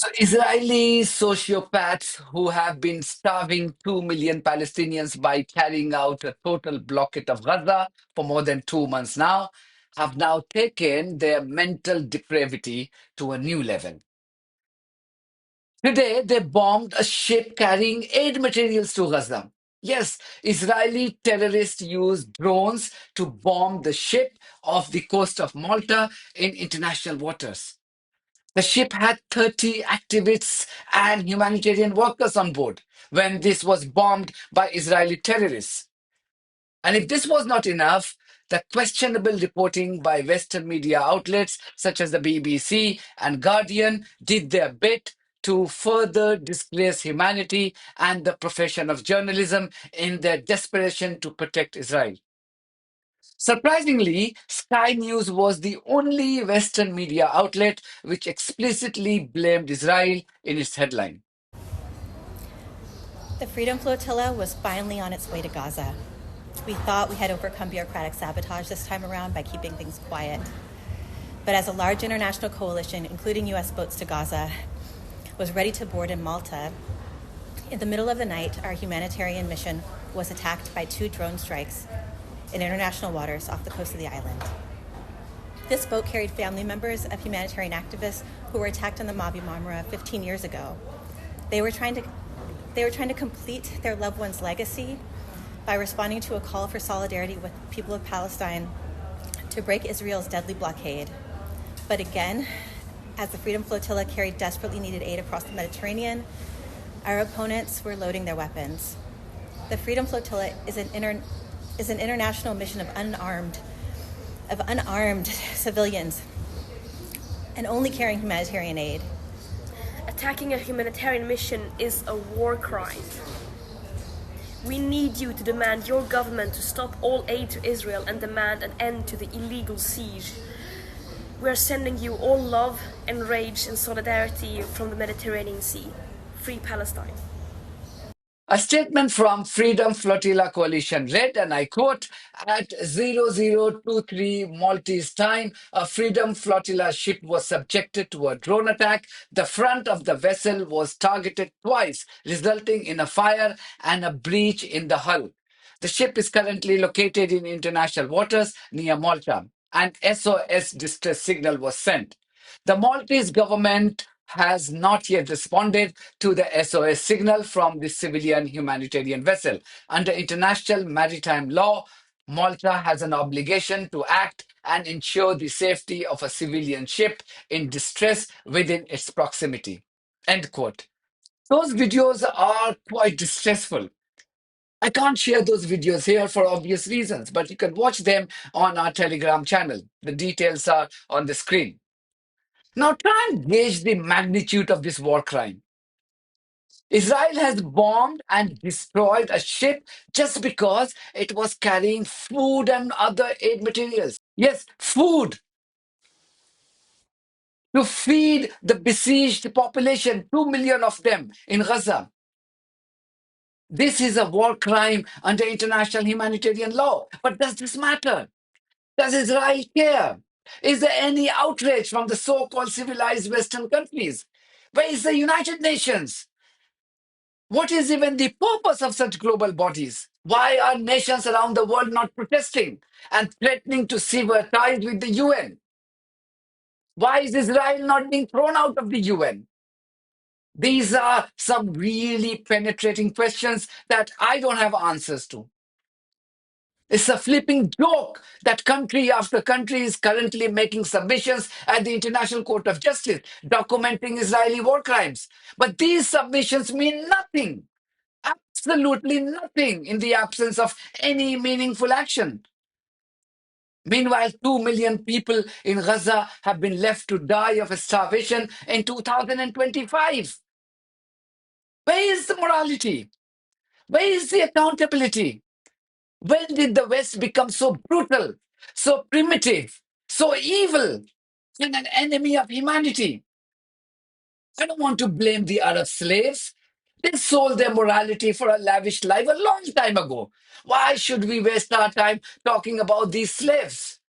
So, Israeli sociopaths who have been starving 2 million Palestinians by carrying out a total blockade of Gaza for more than 2 months now have now taken their mental depravity to a new level. Today, they bombed a ship carrying aid materials to Gaza. Yes, Israeli terrorists used drones to bomb the ship off the coast of Malta in international waters. The ship had 30 activists and humanitarian workers on board when this was bombed by Israeli terrorists. And if this was not enough, the questionable reporting by Western media outlets such as the BBC and Guardian did their bit to further disgrace humanity and the profession of journalism in their desperation to protect Israel. Surprisingly, Sky News was the only Western media outlet which explicitly blamed Israel in its headline. The Freedom Flotilla was finally on its way to Gaza. We thought we had overcome bureaucratic sabotage this time around by keeping things quiet. But as a large international coalition, including U.S. boats to Gaza, was ready to board in Malta, in the middle of the night, our humanitarian mission was attacked by 2 drone strikes in international waters off the coast of the island. This boat carried family members of humanitarian activists who were attacked on the Mavi Marmara 15 years ago. They were trying to complete their loved one's legacy by responding to a call for solidarity with the people of Palestine to break Israel's deadly blockade. But again, as the Freedom Flotilla carried desperately needed aid across the Mediterranean, our opponents were loading their weapons. The Freedom Flotilla is an international mission of unarmed civilians and only carrying humanitarian aid. Attacking a humanitarian mission is a war crime. We need you to demand your government to stop all aid to Israel and demand an end to the illegal siege. We are sending you all love and rage and solidarity from the Mediterranean Sea. Free Palestine. A statement from Freedom Flotilla Coalition read, and I quote, at 0023 Maltese time, a Freedom Flotilla ship was subjected to a drone attack. The front of the vessel was targeted twice, resulting in a fire and a breach in the hull. The ship is currently located in international waters near Malta. An SOS distress signal was sent. The Maltese government has not yet responded to the SOS signal from the civilian humanitarian vessel. Under international maritime law, Malta has an obligation to act and ensure the safety of a civilian ship in distress within its proximity. End quote. Those videos are quite distressful. I can't share those videos here for obvious reasons, but you can watch them on our Telegram channel. The details are on the screen. Now try and gauge the magnitude of this war crime. Israel has bombed and destroyed a ship just because it was carrying food and other aid materials. Yes, food to feed the besieged population, 2 million of them in Gaza. This is a war crime under international humanitarian law. But does this matter? Does Israel care? Is there any outrage from the so-called civilized Western countries? Where is the United Nations? What is even the purpose of such global bodies? Why are nations around the world not protesting and threatening to sever ties with the UN? Why is Israel not being thrown out of the UN? These are some really penetrating questions that I don't have answers to. It's a flipping joke that country after country is currently making submissions at the International Court of Justice, documenting Israeli war crimes. But these submissions mean nothing, absolutely nothing, in the absence of any meaningful action. Meanwhile, 2 million people in Gaza have been left to die of starvation in 2025. Where is the morality? Where is the accountability? When did the West become so brutal, so primitive, so evil, and an enemy of humanity? I don't want to blame the Arab slaves. They sold their morality for a lavish life a long time ago. Why should we waste our time talking about these slaves?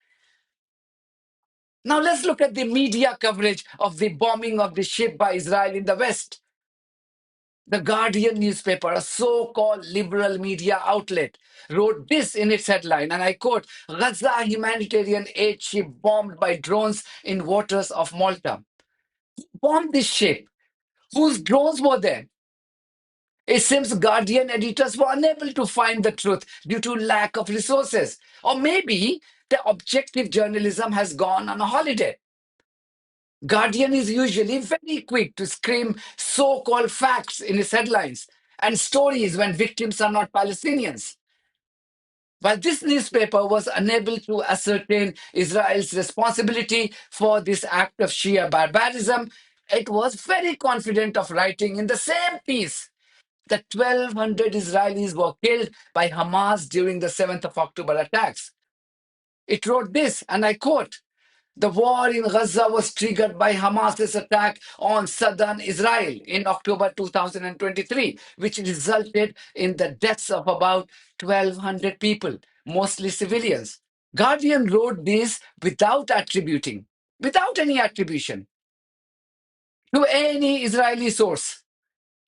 Now let's look at the media coverage of the bombing of the ship by Israel in the West. The Guardian newspaper, a so-called liberal media outlet, wrote this in its headline, and I quote, Gaza humanitarian aid ship bombed by drones in waters of Malta. Bombed this ship. Whose drones were there? It seems Guardian editors were unable to find the truth due to lack of resources. Or maybe the objective journalism has gone on a holiday. Guardian is usually very quick to scream so-called facts in its headlines and stories when victims are not Palestinians. While this newspaper was unable to ascertain Israel's responsibility for this act of sheer barbarism, it was very confident of writing in the same piece that 1,200 Israelis were killed by Hamas during the 7th of October attacks. It wrote this, and I quote, the war in Gaza was triggered by Hamas's attack on southern Israel in October 2023, which resulted in the deaths of about 1,200 people, mostly civilians. Guardian wrote this without any attribution to any Israeli source.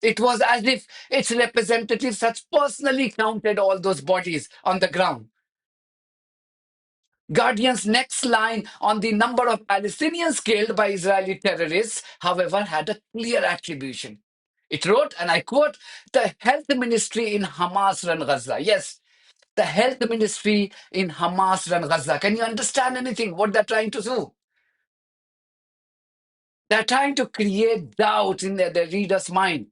It was as if its representatives had personally counted all those bodies on the ground. Guardian's next line on the number of Palestinians killed by Israeli terrorists, however, had a clear attribution. It wrote, and I quote, the health ministry in Hamas-run Gaza. Yes, the health ministry in Hamas-run Gaza. Can you understand anything? What they're trying to do? They're trying to create doubt in their reader's mind.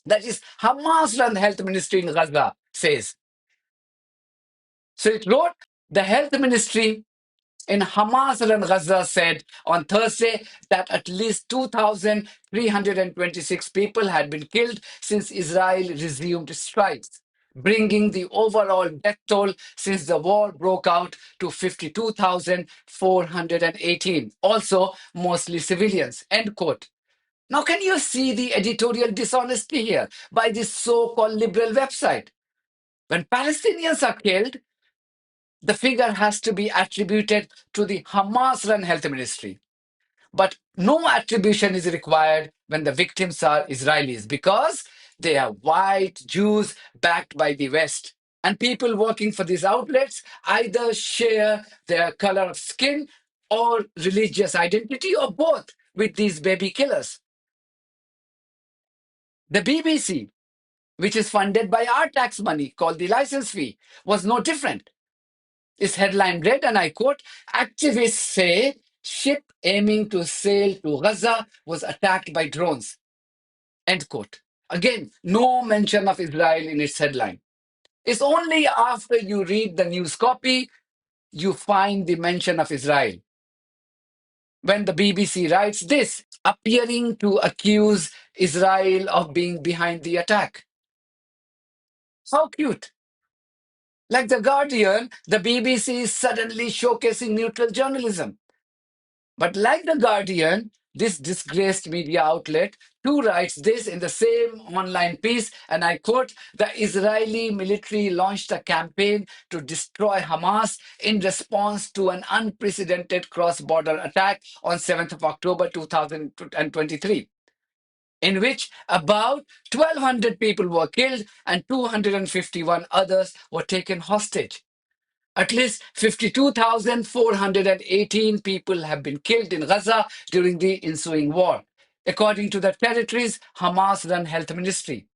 That is, Hamas-run health ministry in Gaza says. So it wrote, the health ministry in Hamas-run Gaza said on Thursday that at least 2,326 people had been killed since Israel resumed strikes, bringing the overall death toll since the war broke out to 52,418, also mostly civilians, end quote. Now, can you see the editorial dishonesty here by this so-called liberal website? When Palestinians are killed, the figure has to be attributed to the Hamas-run health ministry. But no attribution is required when the victims are Israelis because they are white Jews backed by the West. And people working for these outlets either share their color of skin or religious identity or both with these baby killers. The BBC, which is funded by our tax money called the license fee, was no different. Its headline read, and I quote, activists say ship aiming to sail to Gaza was attacked by drones, end quote. Again, no mention of Israel in its headline. It's only after you read the news copy you find the mention of Israel. When the BBC writes this, appearing to accuse Israel of being behind the attack. How cute. Like The Guardian, the BBC is suddenly showcasing neutral journalism. But like The Guardian, this disgraced media outlet too writes this in the same online piece, and I quote, the Israeli military launched a campaign to destroy Hamas in response to an unprecedented cross-border attack on 7th of October 2023, in which about 1,200 people were killed and 251 others were taken hostage. At least 52,418 people have been killed in Gaza during the ensuing war, according to the territory's Hamas-run health ministry.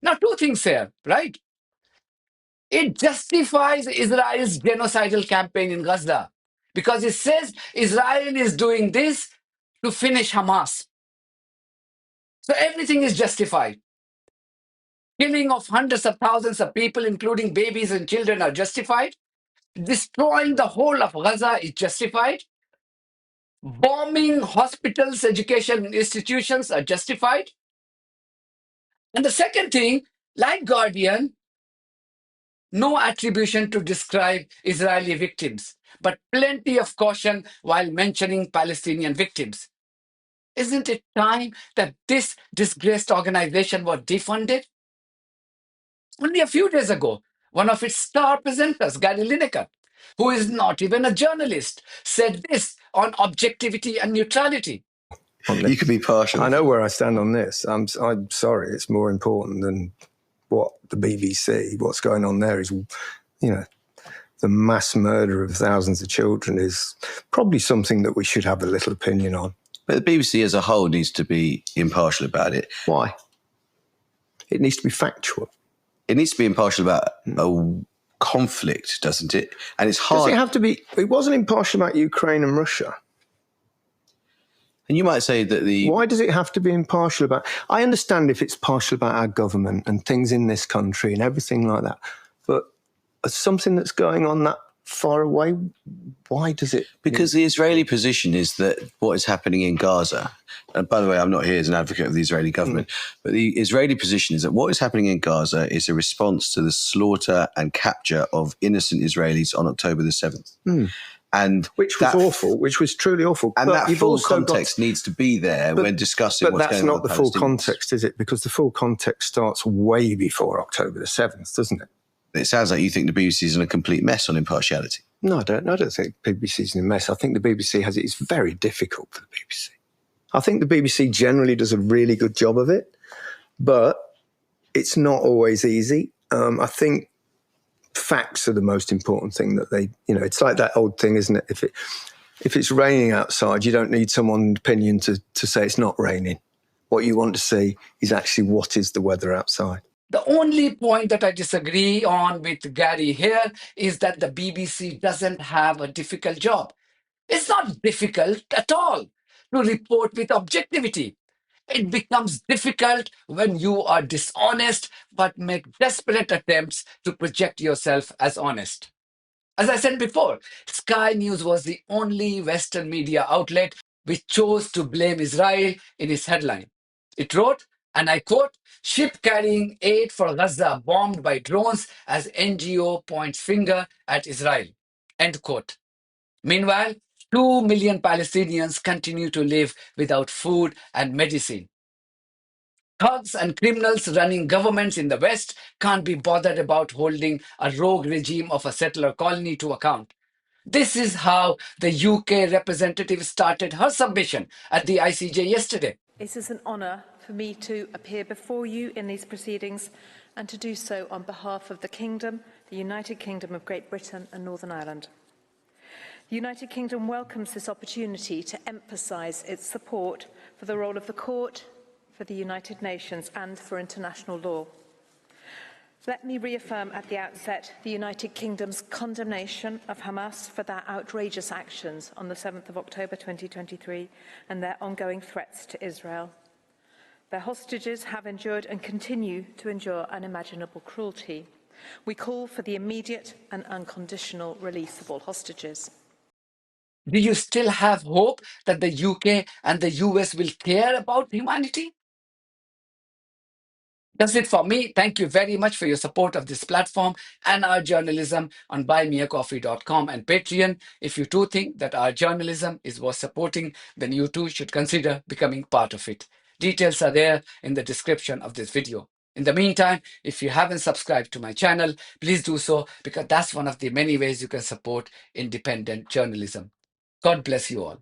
Now, two things here, right? It justifies Israel's genocidal campaign in Gaza because it says Israel is doing this to finish Hamas. So everything is justified. Killing of hundreds of thousands of people, including babies and children, are justified. Destroying the whole of Gaza is justified. Bombing hospitals, education institutions are justified. And the second thing, like Guardian, no attribution to describe Israeli victims, but plenty of caution while mentioning Palestinian victims. Isn't it time that this disgraced organization was defunded? Only a few days ago, one of its star presenters, Gary Lineker, who is not even a journalist, said this on objectivity and neutrality. You could be partial. I know where I stand on this. I'm sorry, it's more important than what the BBC, what's going on there is, the mass murder of thousands of children is probably something that we should have a little opinion on. But the BBC as a whole needs to be impartial about it. Why? It needs to be factual. It needs to be impartial about a conflict, doesn't it? And it's hard. Does it have to be? It wasn't impartial about Ukraine and Russia. And you might say that Why does it have to be impartial about... I understand if it's partial about our government and things in this country and everything like that, but something that's going on that far away, why does it... Because the Israeli position is that what is happening in Gaza, and by the way, I'm not here as an advocate of the Israeli government, but the Israeli position is that what is happening in Gaza is a response to the slaughter and capture of innocent Israelis on October the 7th. And which was awful, which was truly awful. And that full context needs to be there when discussing what's going on. But that's not the full context, is it? Because the full context starts way before October the 7th, doesn't it? It sounds like you think the BBC is in a complete mess on impartiality. No, I don't think the BBC is in a mess. I think the BBC has it. It's very difficult for the BBC. I think the BBC generally does a really good job of it, but it's not always easy. I think facts are the most important thing that they, it's like that old thing, isn't it? If it's raining outside, you don't need someone's opinion to say it's not raining. What you want to see is actually what is the weather outside. The only point that I disagree on with Gary here is that the BBC doesn't have a difficult job. It's not difficult at all to report with objectivity. It becomes difficult when you are dishonest but make desperate attempts to project yourself as honest. As I said before, Sky News was the only Western media outlet which chose to blame Israel in its headline. It wrote, and I quote, "Ship carrying aid for Gaza bombed by drones as NGO points finger at Israel." End quote. Meanwhile, 2 million Palestinians continue to live without food and medicine. Thugs and criminals running governments in the West can't be bothered about holding a rogue regime of a settler colony to account. This is how the UK representative started her submission at the ICJ yesterday. It is an honour for me to appear before you in these proceedings and to do so on behalf of the Kingdom, the United Kingdom of Great Britain and Northern Ireland. The United Kingdom welcomes this opportunity to emphasise its support for the role of the Court, for the United Nations and for international law. Let me reaffirm at the outset the United Kingdom's condemnation of Hamas for their outrageous actions on the 7th of October 2023 and their ongoing threats to Israel. Their hostages have endured and continue to endure unimaginable cruelty. We call for the immediate and unconditional release of all hostages. Do you still have hope that the UK and the US will care about humanity? That's it for me. Thank you very much for your support of this platform and our journalism on buymeacoffee.com and Patreon. If you too think that our journalism is worth supporting, then you too should consider becoming part of it. Details are there in the description of this video. In the meantime, if you haven't subscribed to my channel, please do so, because that's one of the many ways you can support independent journalism. God bless you all.